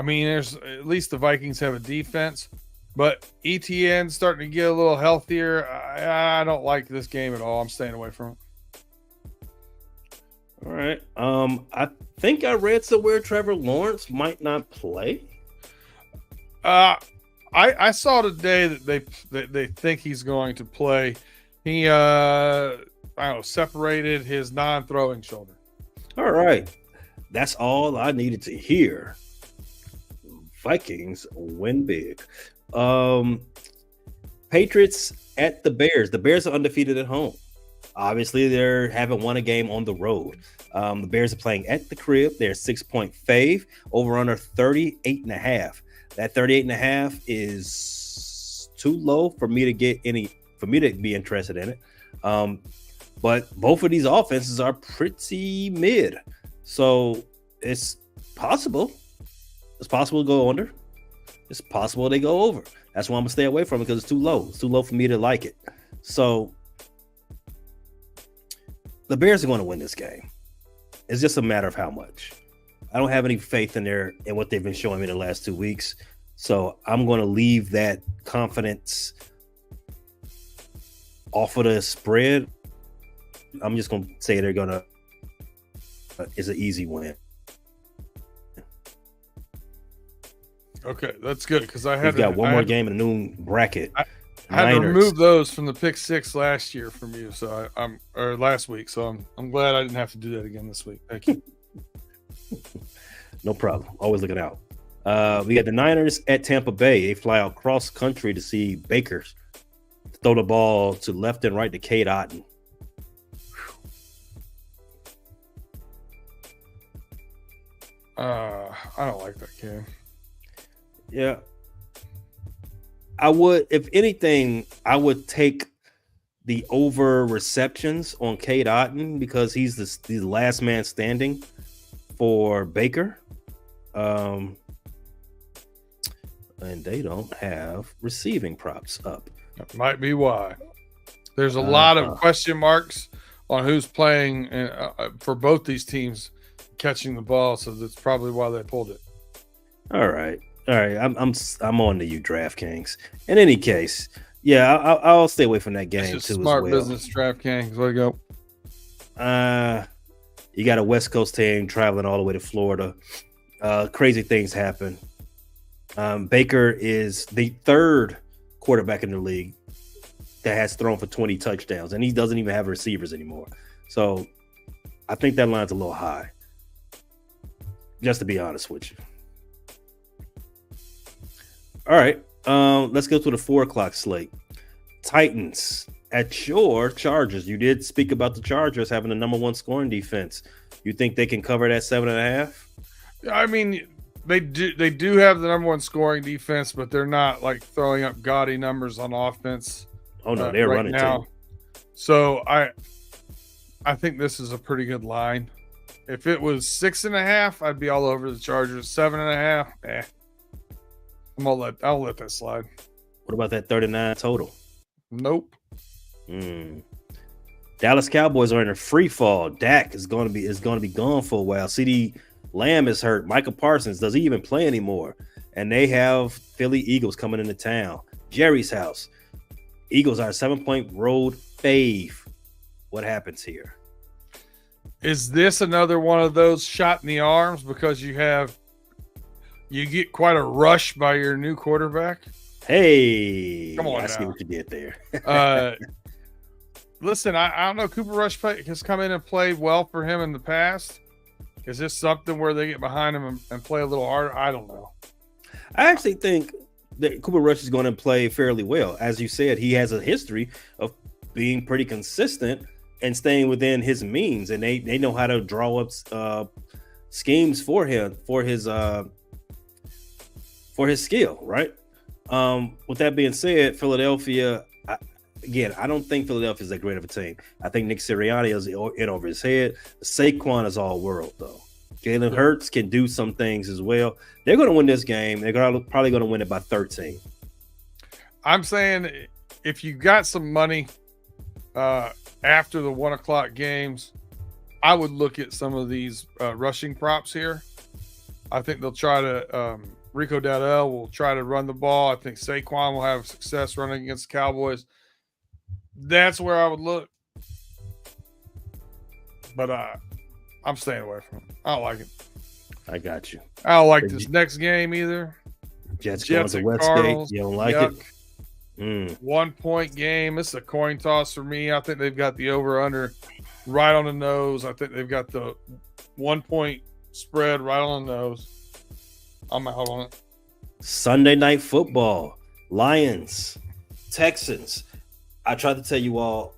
mean, there's at least the Vikings have a defense, but ETN's starting to get a little healthier. I don't like this game at all. I'm staying away from it. All right. I think I read somewhere Trevor Lawrence might not play. I saw today that they think he's going to play. He separated his non-throwing shoulder. All right. That's all I needed to hear. Vikings win big. Patriots at the Bears. The Bears are undefeated at home. Obviously, they haven't won a game on the road. The Bears are playing at the crib. They're 6-point fave, over under 38.5. That 38.5 is too low for me to be interested in it. But both of these offenses are pretty mid. So it's possible. It's possible to go under. It's possible they go over. That's why I'm going to stay away from it, because it's too low. It's too low for me to like it. So the Bears are going to win this game. It's just a matter of how much. I don't have any faith in what they've been showing me the last 2 weeks. So I'm going to leave that confidence off of the spread. I'm just going to say they're going to it's an easy win. Okay, that's good, because We've got one more game in the noon bracket. I had to remove those from the pick six last year from you, so or last week. So I'm glad I didn't have to do that again this week. Thank you. No problem. Always looking out. We got the Niners at Tampa Bay. They fly out cross country to see Baker throw the ball to left and right to Cade Otton. I don't like that game. Yeah. I would, if anything, I would take the over receptions on Cade Otton, because he's the last man standing for Baker. And they don't have receiving props up. That might be why. There's a lot of question marks on who's playing for both these teams catching the ball, so that's probably why they pulled it. All right. I'm on to you, DraftKings. In any case, yeah, I'll stay away from that game too. Smart as well. business, DraftKings. Way to go. You got a West Coast team traveling all the way to Florida. Crazy things happen. Baker is the third quarterback in the league that has thrown for 20 touchdowns, and he doesn't even have receivers anymore. So I think that line's a little high, just to be honest with you. All right, let's go to the 4:00 slate. Titans at your Chargers. You did speak about the Chargers having the number one scoring defense. You think they can cover that 7.5? I mean, they do have the number one scoring defense, but they're not like throwing up gaudy numbers on offense. Oh no, they're running now. So I think this is a pretty good line. If it was 6.5, I'd be all over the Chargers. 7.5, I'll let that slide. What about that 39 total? Nope. Dallas Cowboys are in a free fall. Dak is going to be gone for a while. CD Lamb is hurt. Michael Parsons, does he even play anymore? And they have Philly Eagles coming into town. Jerry's house. Eagles are a 7-point road fave. What happens here? Is this another one of those shot in the arms because you get quite a rush by your new quarterback? Hey, come on! I see what you did there. Listen, I don't know. Cooper Rush has come in and played well for him in the past. Is this something where they get behind him and play a little harder? I don't know. I actually think that Cooper Rush is going to play fairly well. As you said, he has a history of being pretty consistent and staying within his means, and they know how to draw up schemes for him, for his skill, right? With that being said, Philadelphia, I don't think Philadelphia is that great of a team. I think Nick Sirianni is in over his head. Saquon is all world, though. Jalen Hurts can do some things as well. They're going to win this game. They're probably going to win it by 13. I'm saying if you got some money after the 1 o'clock games, I would look at some of these rushing props here. I think they'll try to Rico Dowdell will try to run the ball. I think Saquon will have success running against the Cowboys. That's where I would look. But I'm staying away from it. I don't like it. I got you. I don't like this next game either. Jets going to Westgate. Cardinals. You don't like it? 1 point game. It's a coin toss for me. I think they've got the over-under right on the nose. I think they've got the 1 point spread right on the nose. I'm out on it. Sunday night football. Lions, Texans. I tried to tell you all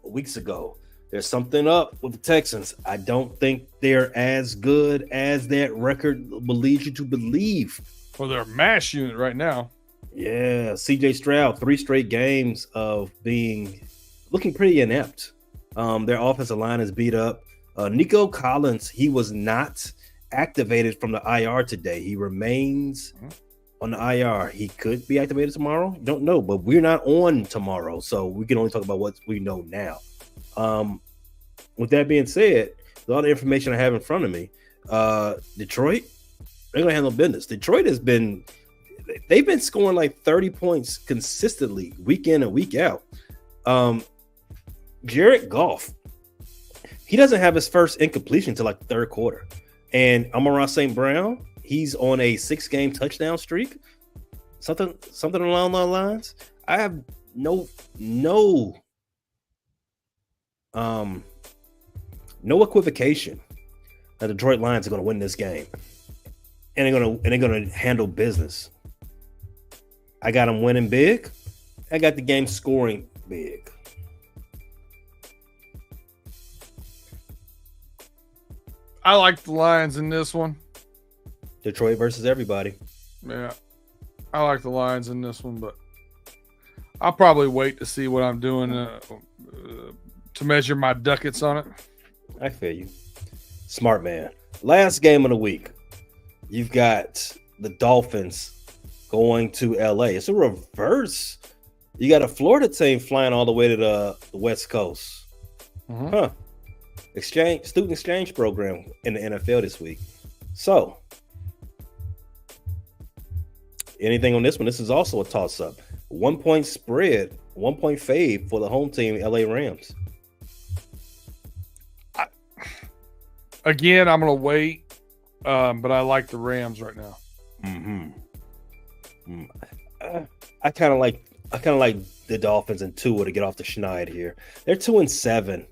weeks ago. There's something up with the Texans. I don't think they're as good as that record will lead you to believe. Well, they're a mash unit right now. Yeah, CJ Stroud, 3 straight games of looking pretty inept. Their offensive line is beat up. Nico Collins, he was not activated from the IR today. He remains on the IR. He could be activated tomorrow. Don't know, but we're not on tomorrow, so we can only talk about what we know now. With that being said, with all the information I have in front of me, Detroit, they're gonna handle business. Detroit they've been scoring like 30 points consistently week in and week out. Jared Goff, he doesn't have his first incompletion until like the third quarter. And Amon-Ra St. Brown, he's on a 6-game touchdown streak. Something along those lines. I have no equivocation that the Detroit Lions are going to win this game, and they're going to handle business. I got them winning big. I got the game scoring big. I like the Lions in this one. Detroit versus everybody. Yeah, I like the Lions in this one, but I'll probably wait to see what I'm doing to measure my ducats on it. I feel you. Smart man. Last game of the week. You've got the Dolphins going to LA. It's a reverse. You got a Florida team flying all the way to the West Coast. Huh. Student exchange program in the NFL this week. So, anything on this one? This is also a toss-up. 1 point spread, 1 point fave for the home team, LA Rams. Again, I'm going to wait, but I like the Rams right now. I kind of like the Dolphins and Tua to get off the schneid here. They're 2-7.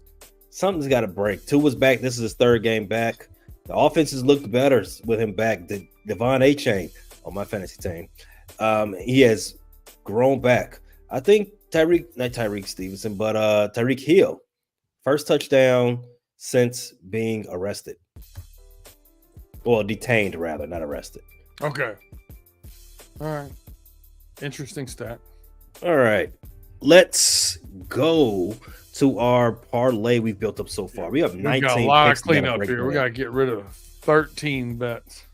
Something's got to break. Tua's back. This is his 3rd game back. The offense has looked better with him back. Devon A-Chain on my fantasy team. He has grown back. I think Tyreek Hill, first touchdown since being arrested. Well, detained rather, not arrested. Okay. All right. Interesting stat. All right. Let's go to our parlay we've built up so far. We have 19. We've got a lot of cleanup here. We got to get rid of 13 bets.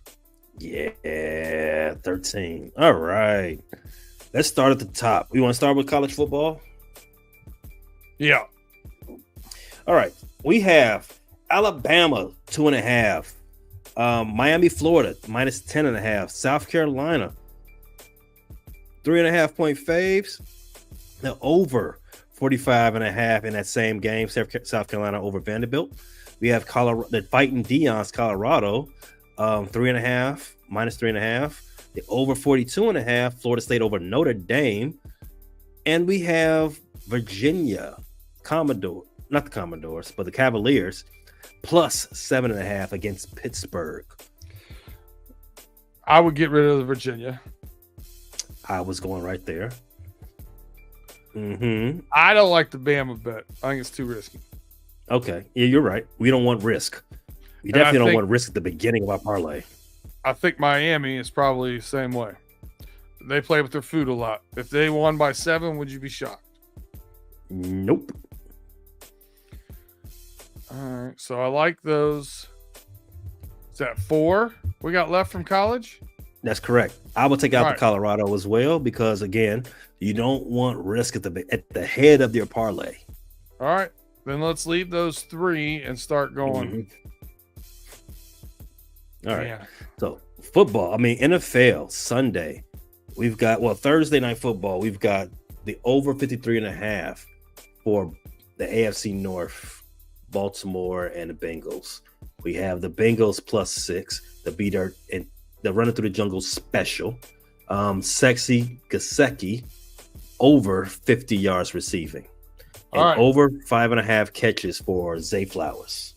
Yeah, 13. All right. Let's start at the top. We want to start with college football? Yeah. All right. We have Alabama, 2.5. Miami, Florida, minus 10.5. South Carolina, 3.5 point faves. The over 45.5 in that same game. South Carolina over Vanderbilt. We have the Fighting Deion's Colorado, 3.5, minus 3.5. The over 42.5. Florida State over Notre Dame. And we have Virginia, not the Commodores, but the Cavaliers, plus 7.5 against Pittsburgh. I would get rid of the Virginia. I was going right there. I don't like the Bama bet. I think it's too risky. Okay. Yeah, you're right. We don't want risk. We definitely don't want risk at the beginning of our parlay. I think Miami is probably the same way. They play with their food a lot. If they won by 7, would you be shocked? Nope. All right. So I like those. Is that 4 we got left from college? That's correct. I will take out the Colorado as well because, again, you don't want risk at the head of your parlay. All right. Then let's leave those 3 and start going. All right. Yeah. So football, NFL Sunday. We've got, Thursday night football. We've got the over 53.5 for the AFC North, Baltimore and the Bengals. We have the Bengals +6, the beater and the running through the jungle special. Sexy Gesicki over 50 yards receiving. And over 5.5 catches for Zay Flowers.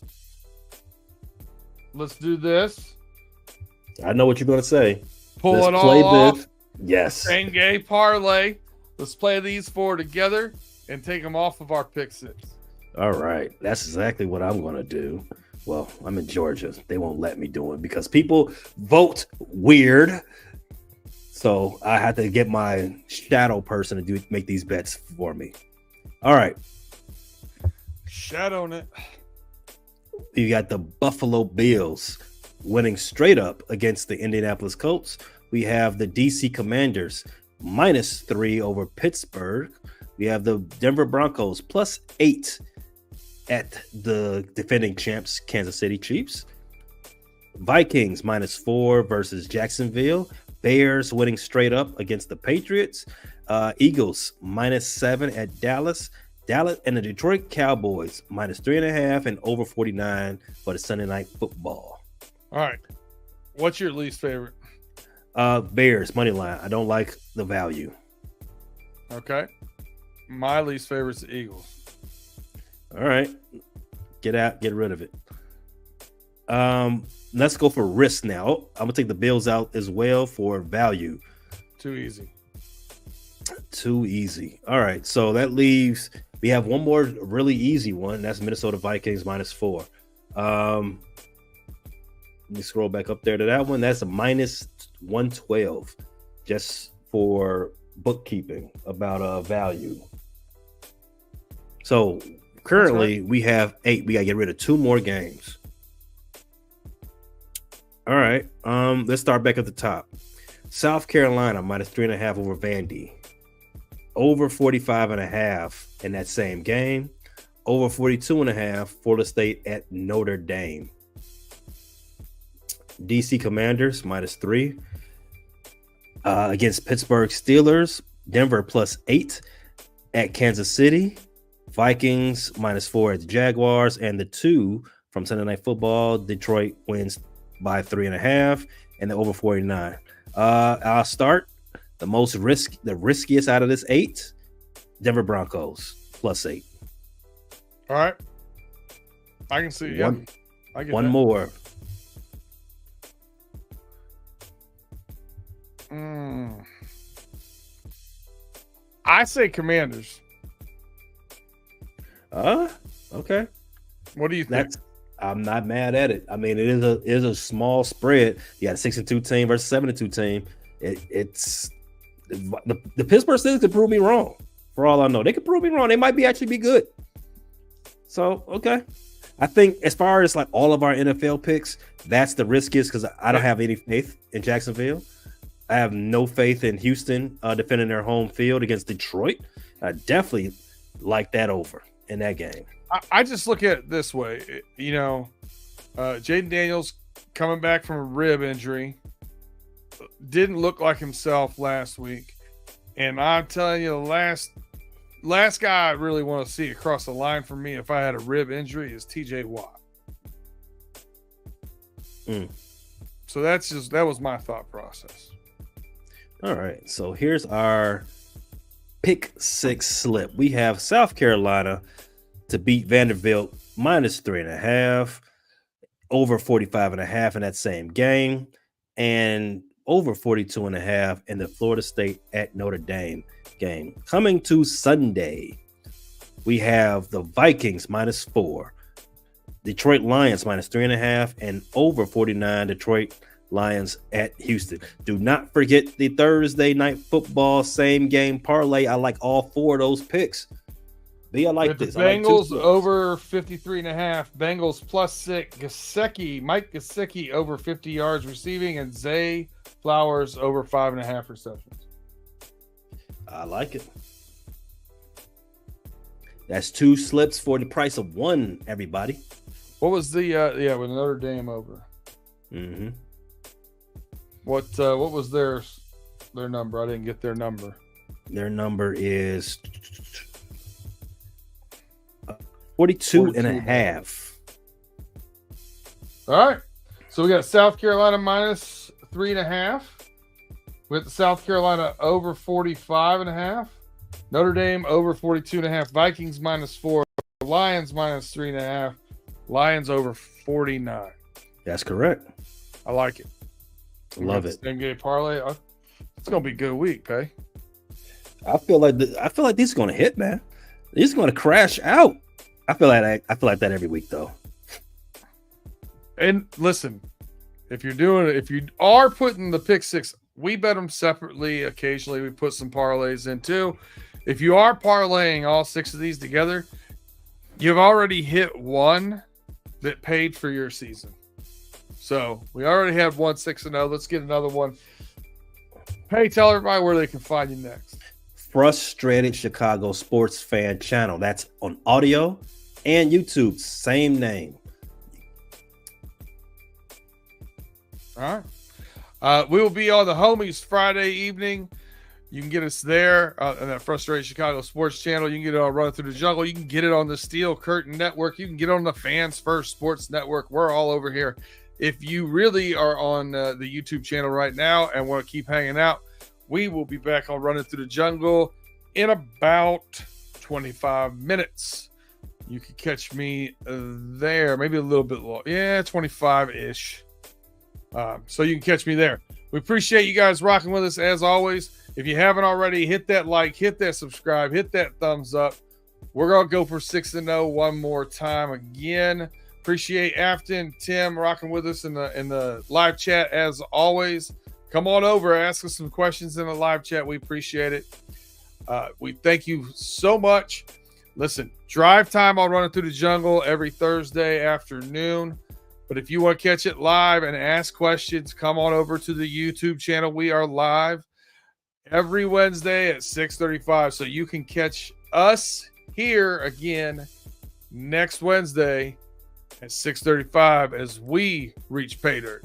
Let's do this. I know what you're going to say. Pull it all off. Yes. Same game parlay. Let's play these 4 together and take them off of our pick 6. All right. That's exactly what I'm going to do. Well, I'm in Georgia. They won't let me do it because people vote weird. So I had to get my shadow person to make these bets for me. All right. Shadowing it. You got the Buffalo Bills winning straight up against the Indianapolis Colts. We have the DC Commanders -3 over Pittsburgh. We have the Denver Broncos +8 at the defending champs Kansas City Chiefs. Vikings -4 versus Jacksonville. Bears winning straight up against the Patriots. Eagles -7 at Dallas. Dallas and the Detroit Cowboys -3.5 and over 49 for the Sunday night football. All right. What's your least favorite? Bears money line. I don't like the value. Okay. My least favorite is the Eagles. All right. Get rid of it. Let's go for risk now. I'm gonna take the Bills out as well for value. Too easy. All right. So that leaves, we have one more really easy one. That's Minnesota Vikings -4. Let me scroll back up there to that one. That's a -112 just for bookkeeping about value. So currently we have 8. We got to get rid of 2 more games. All right. Let's start back at the top. South Carolina -3.5 over Vandy. Over 45.5 in that same game. Over 42.5 Florida State at Notre Dame. DC Commanders -3 against Pittsburgh Steelers. Denver +8 at Kansas City. Vikings -4 at the Jaguars. And the 2 from Sunday Night Football, Detroit wins by 3.5 and the over 49. I'll start the riskiest out of this 8, Denver Broncos +8. All right. I can see one more. I say Commanders. Okay. What do you think? I'm not mad at it. It is a small spread. You got a 6-2 team versus 7-2 team. It's the Pittsburgh Steelers could prove me wrong. For all I know, they could prove me wrong. They might actually be good. So okay, I think as far as like all of our NFL picks, that's the riskiest because I don't have any faith in Jacksonville. I have no faith in Houston defending their home field against Detroit. I definitely like that over in that game. I just look at it this way. Jaden Daniels coming back from a rib injury didn't look like himself last week. And I'm telling you, the last guy I really want to see across the line for me if I had a rib injury is TJ Watt. So that was my thought process. All right. So here's our pick 6 slip. We have South Carolina to beat Vanderbilt -3.5, over 45.5 in that same game, and over 42.5 in the Florida State at Notre Dame game. Coming to Sunday, we have the Vikings -4, Detroit Lions -3.5, and over 49 Detroit Lions at Houston. Do not forget the Thursday night football same game parlay. I like all 4 of those picks. I like this. Bengals over 53.5. Bengals +6. Mike Gesicki over 50 yards receiving, and Zay Flowers over 5.5 receptions. I like it. That's 2 slips for the price of 1, everybody. What was the with Notre Dame over? Mm-hmm. What was their number? I didn't get their number. Their number is 42 and a half. All right. So we got South Carolina minus 3.5. With South Carolina over 45.5. Notre Dame over 42.5. Vikings minus 4. Lions minus 3.5. Lions over 49. That's correct. I like it. Love it. Same game parlay. It's gonna be a good week, Pay. I feel like these are gonna hit, man. These are gonna crash out. I feel like that every week, though. And listen, if you are putting the pick six, we bet them separately. Occasionally, we put some parlays in too. If you are parlaying all 6 of these together, you've already hit one that paid for your season. So we already have 1 6-0. Let's get another one. Hey, tell everybody where they can find you next. Frustrated Chicago Sports Fan Channel. That's on audio and YouTube. Same name. All right. We will be on the Homies Friday evening. You can get us there on that Frustrated Chicago Sports Channel. You can get it on Run Through the Jungle. You can get it on the Steel Curtain Network. You can get it on the Fans First Sports Network. We're all over here. If you really are on the YouTube channel right now and want to keep hanging out, we will be back on Running Through the Jungle in about 25 minutes. You can catch me there, maybe a little bit low. Yeah, 25-ish. So you can catch me there. We appreciate you guys rocking with us as always. If you haven't already, hit that like, hit that subscribe, hit that thumbs up. We're going to go for 6-0 one more time again. Appreciate Afton, Tim rocking with us in the live chat as always. Come on over, ask us some questions in the live chat. We appreciate it. We thank you so much. Listen, drive time on Running Through the Jungle every Thursday afternoon. But if you want to catch it live and ask questions, come on over to the YouTube channel. We are live every Wednesday at 6:35. So you can catch us here again next Wednesday at 6:35 as we reach pay dirt.